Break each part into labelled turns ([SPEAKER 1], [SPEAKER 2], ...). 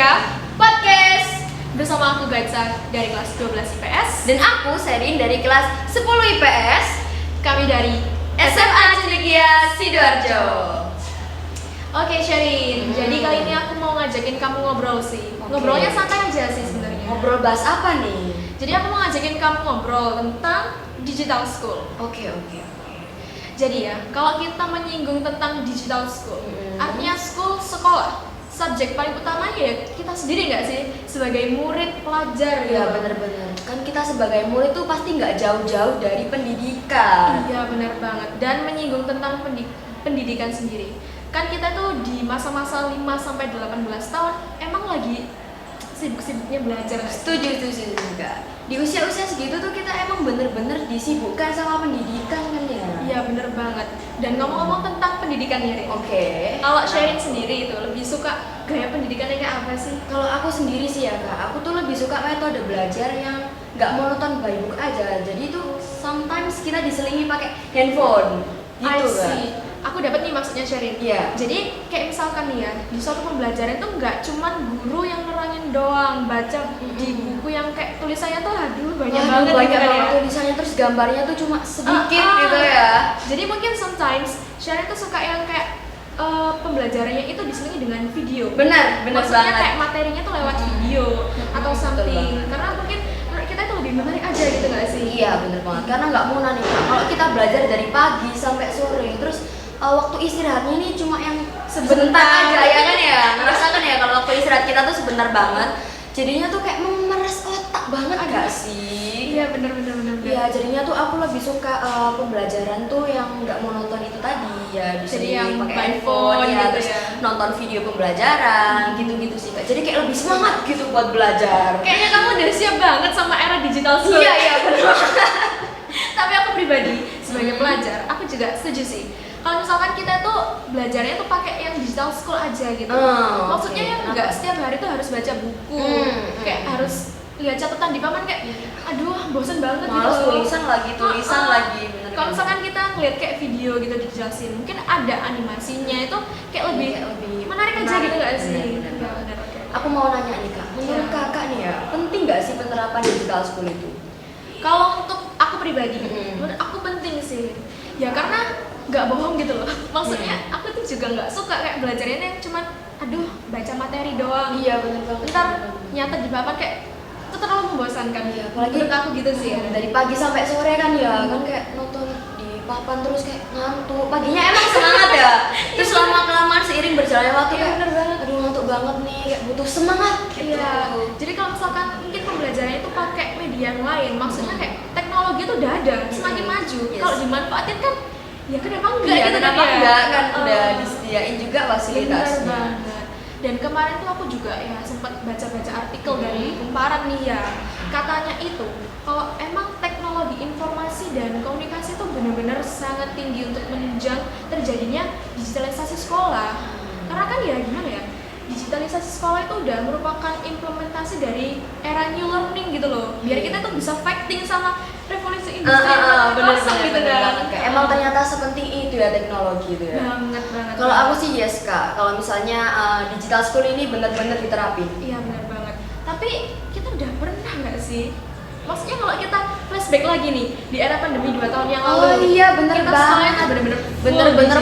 [SPEAKER 1] Cilikia Podcast bersama aku Gaitsa dari kelas 12 IPS
[SPEAKER 2] dan aku Sherin dari kelas 10 IPS.
[SPEAKER 1] Kami dari
[SPEAKER 2] SMA Cilikia Sidoarjo.
[SPEAKER 1] Oke Sherin, jadi kali ini aku mau ngajakin kamu ngobrol sih. Ngobrolnya santai aja sih sebenarnya.
[SPEAKER 2] Ngobrol bahas apa nih?
[SPEAKER 1] Jadi aku mau ngajakin kamu ngobrol tentang digital school.
[SPEAKER 2] Oke.
[SPEAKER 1] Jadi ya, kalau kita menyinggung tentang digital school, artinya school sekolah. Subjek paling utamanya ya kita sendiri nggak sih sebagai murid pelajar
[SPEAKER 2] Ya
[SPEAKER 1] gitu.
[SPEAKER 2] bener-bener. Kan kita sebagai murid tuh pasti nggak jauh-jauh dari pendidikan.
[SPEAKER 1] Iya benar banget. Dan menyinggung tentang pendidikan sendiri. Kan kita tuh di masa-masa 5-18 tahun emang lagi sibuk-sibuknya belajar.
[SPEAKER 2] Setuju juga. Di usia-usia segitu tuh kita emang bener-bener disibukkan sama pendidikan kan ya.
[SPEAKER 1] Iya bener banget. Dan ngomong-ngomong tentang pendidikan ya Rin.
[SPEAKER 2] Oke.
[SPEAKER 1] Kalau Sherin sendiri itu lebih suka gaya pendidikannya kayak apa sih?
[SPEAKER 2] Kalau aku sendiri sih ya kak, aku tuh lebih suka metode belajar yang nggak monoton by book aja. Jadi tuh sometimes kita diselingi pakai handphone
[SPEAKER 1] I
[SPEAKER 2] gitu kan.
[SPEAKER 1] see. Aku dapat nih maksudnya Sherin.
[SPEAKER 2] Iya.
[SPEAKER 1] Jadi kayak misalkan nih ya, di suatu pembelajaran itu nggak cuman guru yang nerangin doang, baca di buku yang kayak tulisannya tuh aduh banyak banget
[SPEAKER 2] banyak
[SPEAKER 1] gitu kan
[SPEAKER 2] banget
[SPEAKER 1] ya.
[SPEAKER 2] tulisannya, terus gambarnya tuh cuma sedikit
[SPEAKER 1] Ah, ah.
[SPEAKER 2] gitu ya.
[SPEAKER 1] Jadi mungkin sometimes Sherin tuh suka yang kayak pembelajarannya itu diselingi dengan video.
[SPEAKER 2] Benar
[SPEAKER 1] Maksudnya
[SPEAKER 2] banget.
[SPEAKER 1] kayak materinya tuh lewat video atau
[SPEAKER 2] betul
[SPEAKER 1] something.
[SPEAKER 2] banget.
[SPEAKER 1] Karena mungkin menurut kita itu lebih menarik aja gitu nggak sih?
[SPEAKER 2] Iya bener banget, karena nggak mau nih kak. Kalau kita belajar dari pagi sampai sore, terus waktu istirahatnya ini cuma yang sebentar aja ya kan ya. Ngerasakan ya kalau waktu istirahat kita tuh sebentar banget. Jadinya tuh kayak memeras otak banget gak sih?
[SPEAKER 1] Iya bener.
[SPEAKER 2] Iya, jadinya tuh aku lebih suka pembelajaran tuh yang nggak monoton itu tadi ya,
[SPEAKER 1] Jadi yang
[SPEAKER 2] diselingi pakai
[SPEAKER 1] by
[SPEAKER 2] handphone
[SPEAKER 1] phone
[SPEAKER 2] ya,
[SPEAKER 1] gitu
[SPEAKER 2] terus
[SPEAKER 1] ya.
[SPEAKER 2] nonton video pembelajaran gitu-gitu sih kak. Jadi kayak lebih semangat gitu buat belajar.
[SPEAKER 1] Kayaknya kamu udah siap banget sama era digital school.
[SPEAKER 2] Iya bener.
[SPEAKER 1] Tapi aku pribadi sebagai pelajar, aku juga setuju sih. Kalau misalkan kita tuh belajarnya tuh pakai yang digital school aja gitu. Maksudnya
[SPEAKER 2] Oke,
[SPEAKER 1] yang
[SPEAKER 2] kenapa?
[SPEAKER 1] nggak setiap hari tuh harus baca buku, kayak harus lihat catatan di papan kayak, aduh bosan banget
[SPEAKER 2] Males
[SPEAKER 1] gitu.
[SPEAKER 2] tulisan lagi bener.
[SPEAKER 1] Kalau misalkan kita ngeliat kayak video gitu dijelasin, mungkin ada animasinya itu kayak lebih menarik aja gitu nggak sih?
[SPEAKER 2] Bener.
[SPEAKER 1] Iya, bener, oke.
[SPEAKER 2] Aku mau nanya nih kak, menurut
[SPEAKER 1] Iya.
[SPEAKER 2] kakak nih ya, penting nggak sih penerapan digital school itu?
[SPEAKER 1] Kalau untuk aku pribadi,
[SPEAKER 2] Mm-mm.
[SPEAKER 1] menurut aku penting sih. Ya karena nggak bohong gitu loh. Maksudnya aku tuh juga nggak suka kayak belajarnya yang cuman aduh baca materi doang.
[SPEAKER 2] Iya bener banget.
[SPEAKER 1] Ntar nyata di papan kayak itu terlalu membosankan.
[SPEAKER 2] Iya, apalagi
[SPEAKER 1] menurut aku gitu sih. Ya.
[SPEAKER 2] dari pagi sampai sore kan ya, kan kayak nonton di papan terus kayak ngantuk. Paginya emang semangat ya, terus lama kelamaan seiring berjalannya waktu
[SPEAKER 1] Iya,
[SPEAKER 2] kayak
[SPEAKER 1] bener banget.
[SPEAKER 2] aduh ngantuk banget nih, kayak butuh semangat gitu.
[SPEAKER 1] Iya. Jadi kalau misalkan mungkin pembelajarannya itu pakai media yang lain, maksudnya kayak teknologi itu udah ada, semakin maju.
[SPEAKER 2] Yes.
[SPEAKER 1] Kalau dimanfaatin kan ya kenapa enggak
[SPEAKER 2] Iya,
[SPEAKER 1] gitu
[SPEAKER 2] kenapa
[SPEAKER 1] kan ya?
[SPEAKER 2] enggak kan
[SPEAKER 1] Heeh.
[SPEAKER 2] udah disediain juga
[SPEAKER 1] Benar
[SPEAKER 2] fasilitasnya.
[SPEAKER 1] banget. Dan kemarin tuh aku juga ya sempat baca-baca artikel dari Kumparan nih ya. Katanya itu kalau emang teknologi informasi dan komunikasi itu benar-benar sangat tinggi untuk menunjang terjadinya digitalisasi sekolah. Karena kan ya gimana ya? Digitalisasi sekolah itu udah merupakan implementasi dari era new learning gitu loh. Biar kita tuh bisa fighting sama revolusi industri
[SPEAKER 2] Bener
[SPEAKER 1] gitu kan.
[SPEAKER 2] banget kayak emang ternyata sepenting itu ya teknologi itu ya.
[SPEAKER 1] Banget.
[SPEAKER 2] Kalau aku sih yes kak, kalau misalnya digital school ini benar-benar diterapin.
[SPEAKER 1] Iya benar banget. Tapi kita udah pernah nggak sih? Maksudnya kalau kita flashback lagi nih di era pandemi 2 tahun yang lalu.
[SPEAKER 2] Oh iya bener
[SPEAKER 1] kita
[SPEAKER 2] banget.
[SPEAKER 1] sekolahnya tuh bener-bener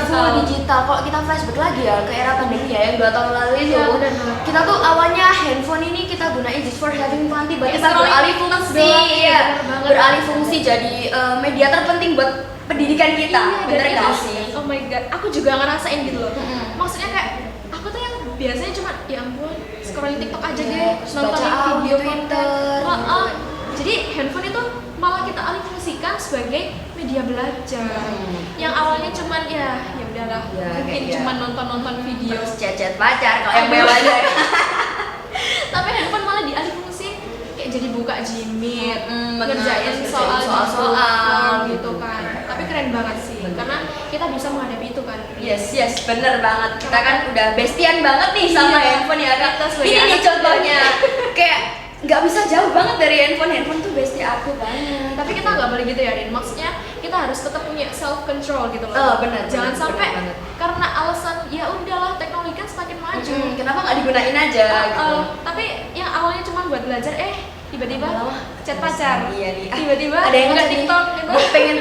[SPEAKER 2] Full digital. Kalau kita flashback lagi ya ke era pandemi ya yang 2 tahun lalu itu,
[SPEAKER 1] Iya, bener banget.
[SPEAKER 2] kita tuh awalnya handphone ini kita gunain just for having fun, tiba-tiba
[SPEAKER 1] Scrolling
[SPEAKER 2] beralih
[SPEAKER 1] TikTok
[SPEAKER 2] fungsi,
[SPEAKER 1] doang,
[SPEAKER 2] ya,
[SPEAKER 1] bener banget.
[SPEAKER 2] beralih fungsi jadi media terpenting buat pendidikan kita.
[SPEAKER 1] Iya,
[SPEAKER 2] Bener
[SPEAKER 1] dan
[SPEAKER 2] nggak
[SPEAKER 1] itu,
[SPEAKER 2] sih?
[SPEAKER 1] oh my god, aku juga ngerasain gitu loh.
[SPEAKER 2] Mm-mm.
[SPEAKER 1] Maksudnya kayak aku tuh yang biasanya cuma ya ampun scrolling TikTok aja
[SPEAKER 2] Iya,
[SPEAKER 1] deh,
[SPEAKER 2] terus
[SPEAKER 1] nontonin
[SPEAKER 2] baca
[SPEAKER 1] video
[SPEAKER 2] Twitter,
[SPEAKER 1] konten.
[SPEAKER 2] gitu.
[SPEAKER 1] Jadi handphone itu malah kita alih fungsikan sebagai media belajar. Yang awalnya cuman ya udahlah,
[SPEAKER 2] Ya,
[SPEAKER 1] mungkin
[SPEAKER 2] kayak
[SPEAKER 1] cuma nonton video.
[SPEAKER 2] Terus chat pacar kalau yang belajar.
[SPEAKER 1] Tapi handphone malah dialih fungsi kayak jadi buka Gmeet,
[SPEAKER 2] bener.
[SPEAKER 1] ngerjain
[SPEAKER 2] Terus
[SPEAKER 1] soal
[SPEAKER 2] ngerjain soal-soal
[SPEAKER 1] gitu kan. Tapi keren banget sih,
[SPEAKER 2] Bener.
[SPEAKER 1] karena kita bisa menghadapi itu kan.
[SPEAKER 2] Yes, bener banget. Kita kan udah bestian banget nih sama
[SPEAKER 1] Iya.
[SPEAKER 2] handphone ya kak.
[SPEAKER 1] Kita sebagai
[SPEAKER 2] Ini nih
[SPEAKER 1] anak
[SPEAKER 2] contohnya, kayak nggak bisa jauh banget dari handphone tuh bestie aku banget.
[SPEAKER 1] Tapi kita nggak boleh gitu ya, Rin. Maksudnya kita harus tetap punya self control gitu loh.
[SPEAKER 2] Benar.
[SPEAKER 1] Jangan
[SPEAKER 2] benar,
[SPEAKER 1] sampai
[SPEAKER 2] benar banget.
[SPEAKER 1] karena alasan ya udahlah teknologi kan semakin maju.
[SPEAKER 2] Kenapa nggak digunain aja gitu?
[SPEAKER 1] Tapi yang awalnya cuma buat belajar, tiba-tiba
[SPEAKER 2] Lama-lama
[SPEAKER 1] chat pacar.
[SPEAKER 2] Iya nih.
[SPEAKER 1] Tiba-tiba
[SPEAKER 2] ada yang
[SPEAKER 1] buka
[SPEAKER 2] ngechat nih,
[SPEAKER 1] TikTok gitu.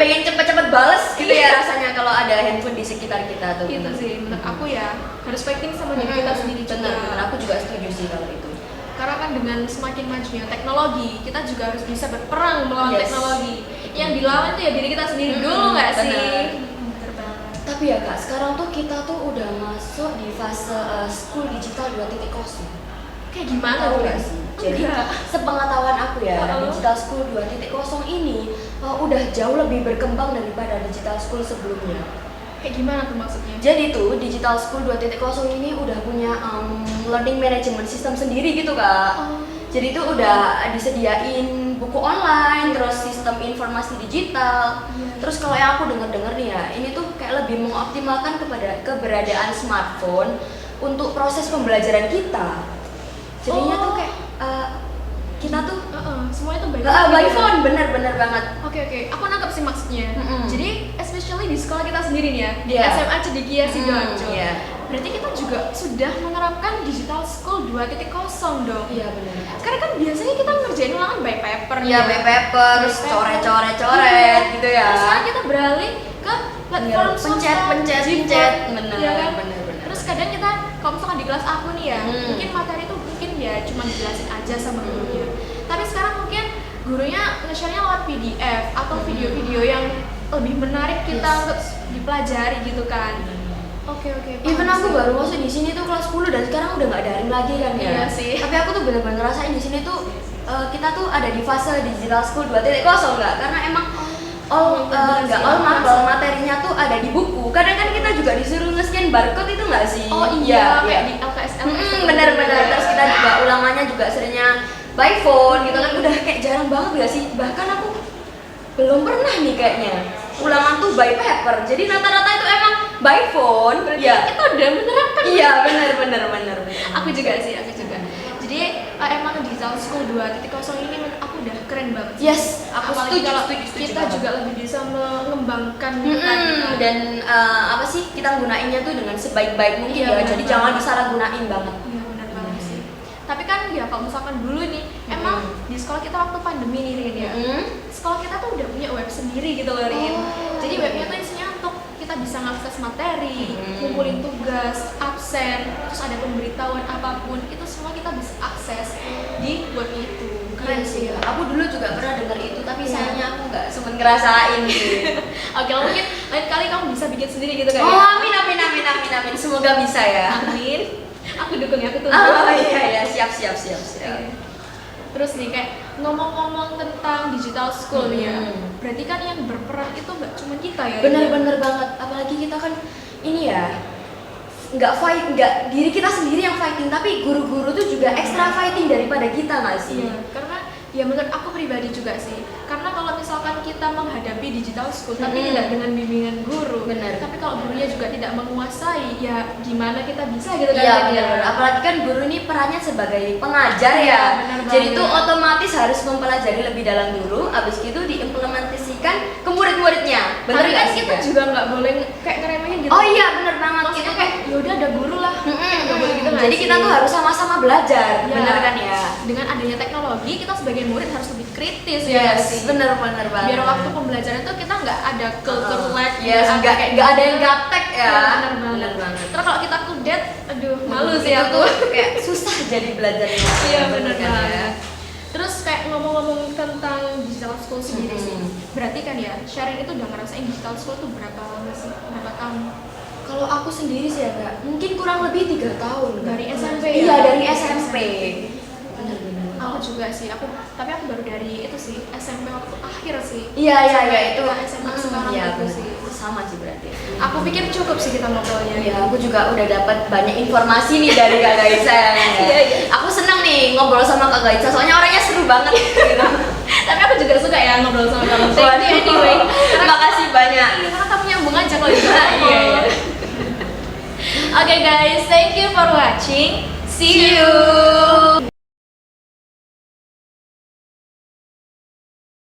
[SPEAKER 2] pengen cepet-cepet bales gitu ya rasanya kalau ada handphone di sekitar kita tuh.
[SPEAKER 1] Itu sih menurut aku ya, harus fighting sama diri kita sendiri juga.
[SPEAKER 2] Benar, aku juga setuju sih kalau itu.
[SPEAKER 1] Karena kan dengan semakin majunya teknologi, kita juga harus bisa berperang melawan teknologi. Yang dilawan tuh ya diri kita sendiri dulu nggak sih? Bener banget.
[SPEAKER 2] Tapi ya Kak, sekarang tuh kita tuh udah masuk di fase school digital 2.0.
[SPEAKER 1] Kayak gimana
[SPEAKER 2] Tahu
[SPEAKER 1] tuh?
[SPEAKER 2] nggak sih? Jadi sepengetahuan aku ya, digital school 2.0 ini udah jauh lebih berkembang daripada digital school sebelumnya.
[SPEAKER 1] Kayak gimana tuh maksudnya?
[SPEAKER 2] Jadi tuh digital school 2.0 ini udah punya learning management system sendiri gitu Kak. Jadi tuh udah disediain buku online, terus sistem informasi digital. Terus kalau yang aku dengar nih ya, ini tuh kayak lebih mengoptimalkan keberadaan smartphone untuk proses pembelajaran kita. Jadinya tuh kayak kita tuh
[SPEAKER 1] semuanya tuh
[SPEAKER 2] by phone, bener banget.
[SPEAKER 1] Oke, aku nangkep sih maksudnya. Jadi especially di sekolah kita sendiri nih ya, di
[SPEAKER 2] Yeah.
[SPEAKER 1] SMA Cedikia Sidoarjo.
[SPEAKER 2] Yeah.
[SPEAKER 1] Berarti kita juga sudah menerapkan digital school 2.0 dong.
[SPEAKER 2] Iya benar.
[SPEAKER 1] Karena kan biasanya kita ngerjain ulangan by paper.
[SPEAKER 2] Iya by paper, terus coret gitu ya.
[SPEAKER 1] Terus sekarang kita beralih ke platform
[SPEAKER 2] pencet,
[SPEAKER 1] bener.
[SPEAKER 2] bener.
[SPEAKER 1] Terus kadang kita, kalau misalkan di kelas aku nih ya, mungkin materi itu mungkin ya cuma dijelasin aja sama gurunya. Tapi sekarang mungkin gurunya nge-share-nya lewat PDF atau video-video yang lebih menarik kita untuk dipelajari gitu kan. Oke.
[SPEAKER 2] Even aku baru masuk di sini tuh kelas 10 dan sekarang udah nggak daring lagi kan ya.
[SPEAKER 1] Iya sih.
[SPEAKER 2] Tapi aku tuh bener-bener ngerasain di sini tuh kita tuh ada di fase digital school 2.0 nggak? Karena emang all materinya tuh ada di buku. Kadang kan kita juga disuruh nge-scan barcode itu nggak sih?
[SPEAKER 1] Oh iya, kayak di LKSM.
[SPEAKER 2] Bener. Terus kita juga ulangannya juga seringnya by phone gitu kan, udah kayak jarang banget gak sih? Bahkan aku belum pernah nih kayaknya ulangan tuh by paper. Jadi rata-rata itu emang by phone.
[SPEAKER 1] Ya, kita udah menerapkan.
[SPEAKER 2] Iya, bener.
[SPEAKER 1] Aku juga. Jadi emang digital school 2.0 ini aku udah keren banget.
[SPEAKER 2] Yes, aku
[SPEAKER 1] Apalagi
[SPEAKER 2] setuju
[SPEAKER 1] kalau
[SPEAKER 2] setuju
[SPEAKER 1] kita
[SPEAKER 2] banget.
[SPEAKER 1] juga lebih bisa mengembangkan kita.
[SPEAKER 2] Dan apa sih, kita gunainnya tuh dengan sebaik-baik mungkin
[SPEAKER 1] Iya,
[SPEAKER 2] ya.
[SPEAKER 1] bener
[SPEAKER 2] Jadi
[SPEAKER 1] banget.
[SPEAKER 2] jangan disalahgunain banget.
[SPEAKER 1] Iya benar banget sih. Tapi kan ya kalau misalkan dulu nih, emang di sekolah kita waktu pandemi nih Rin ya, sekolah kita tuh udah punya web sendiri gitu loh Rin. Jadi webnya tuh isinya untuk kita bisa ngakses materi, ngumpulin tugas, absen, terus ada pemberitahuan apapun, itu semua kita bisa akses di web itu. Keren sih ya.
[SPEAKER 2] Aku dulu juga pernah dengar itu, tapi sayangnya aku nggak sempet ngerasain sih.
[SPEAKER 1] Oke, mungkin lain kali kamu bisa bikin sendiri gitu kan?
[SPEAKER 2] Oh, amin. Semoga bisa ya.
[SPEAKER 1] Amin. Aku dukung ya, aku tunggu.
[SPEAKER 2] Oh iya, siap.
[SPEAKER 1] Terus nih kayak ngomong-ngomong tentang digital school nih ya, berarti kan yang berperan itu nggak cuma kita ya?
[SPEAKER 2] Bener banget. Apalagi kita kan ini ya, nggak diri kita sendiri yang fighting, tapi guru-guru tuh juga extra fighting daripada kita nggak sih?
[SPEAKER 1] Iya, karena ya menurut aku pribadi juga sih. Karena kalau misalkan kita menghadapi digital school tapi tidak dengan bimbingan guru,
[SPEAKER 2] Bener.
[SPEAKER 1] tapi kalau gurunya juga tidak menguasai, ya gimana kita bisa gitu kan?
[SPEAKER 2] Iya benar. Apalagi kan guru ini perannya sebagai pengajar
[SPEAKER 1] Iya,
[SPEAKER 2] ya.
[SPEAKER 1] benar
[SPEAKER 2] Jadi
[SPEAKER 1] banget.
[SPEAKER 2] tuh otomatis harus mempelajari lebih dalam dulu, abis itu diimplementasikan ke murid-muridnya. Bener
[SPEAKER 1] Tapi
[SPEAKER 2] nggak
[SPEAKER 1] kan
[SPEAKER 2] sih,
[SPEAKER 1] kita
[SPEAKER 2] Kak?
[SPEAKER 1] juga nggak boleh kayak ngeremehin gitu.
[SPEAKER 2] Oh iya bener banget.
[SPEAKER 1] Maksudnya
[SPEAKER 2] Itu
[SPEAKER 1] kayak yaudah ada guru lah, kayak nggak boleh gitu nggak
[SPEAKER 2] Jadi
[SPEAKER 1] sih?
[SPEAKER 2] kita tuh harus sama-sama belajar.
[SPEAKER 1] Ya,
[SPEAKER 2] Bener kan ya?
[SPEAKER 1] Dengan adanya teknologi, kita sebagai murid harus lebih kritis ya nggak sih.
[SPEAKER 2] bener banget.
[SPEAKER 1] Biar waktu pembelajaran tuh kita nggak ada culture lag,
[SPEAKER 2] Yes, nggak ada yang gaptek ya.
[SPEAKER 1] Bener banget. Terus kalau kita kudet, aduh malu sih
[SPEAKER 2] Itu
[SPEAKER 1] aku.
[SPEAKER 2] tuh kayak susah jadi belajarnya.
[SPEAKER 1] Iya bener
[SPEAKER 2] kan ya?
[SPEAKER 1] banget. Terus kayak ngomong-ngomong tentang digital school sendiri sih, berarti kan ya Sharon itu udah ngerasain digital school tuh berapa lama sih? Berapa tahun?
[SPEAKER 2] Kalau aku sendiri sih ya Kak, mungkin kurang lebih 3 tahun.
[SPEAKER 1] Dari SMP
[SPEAKER 2] Iya
[SPEAKER 1] ya?
[SPEAKER 2] dari SMP. Bener.
[SPEAKER 1] Aku juga sih, tapi aku baru dari itu sih SMP waktu akhir sih.
[SPEAKER 2] Iya itu
[SPEAKER 1] Kita SMA sekarang
[SPEAKER 2] iya,
[SPEAKER 1] itu
[SPEAKER 2] bener.
[SPEAKER 1] sih.
[SPEAKER 2] Sama sih berarti.
[SPEAKER 1] Aku pikir cukup sih kita ngobrolnya.
[SPEAKER 2] Iya, aku juga udah dapat banyak informasi nih dari Kak Gaisa.
[SPEAKER 1] Iya.
[SPEAKER 2] Aku senang nih ngobrol sama Kak Gaisa, soalnya orangnya seru banget gitu.
[SPEAKER 1] Tapi aku juga suka ya ngobrol sama kamu. Thank you anyway.
[SPEAKER 2] Makasih banyak.
[SPEAKER 1] Iya, karena kamu nyambung aja kalau gitu.
[SPEAKER 2] Iya.
[SPEAKER 1] Oke guys, thank you for watching. See you.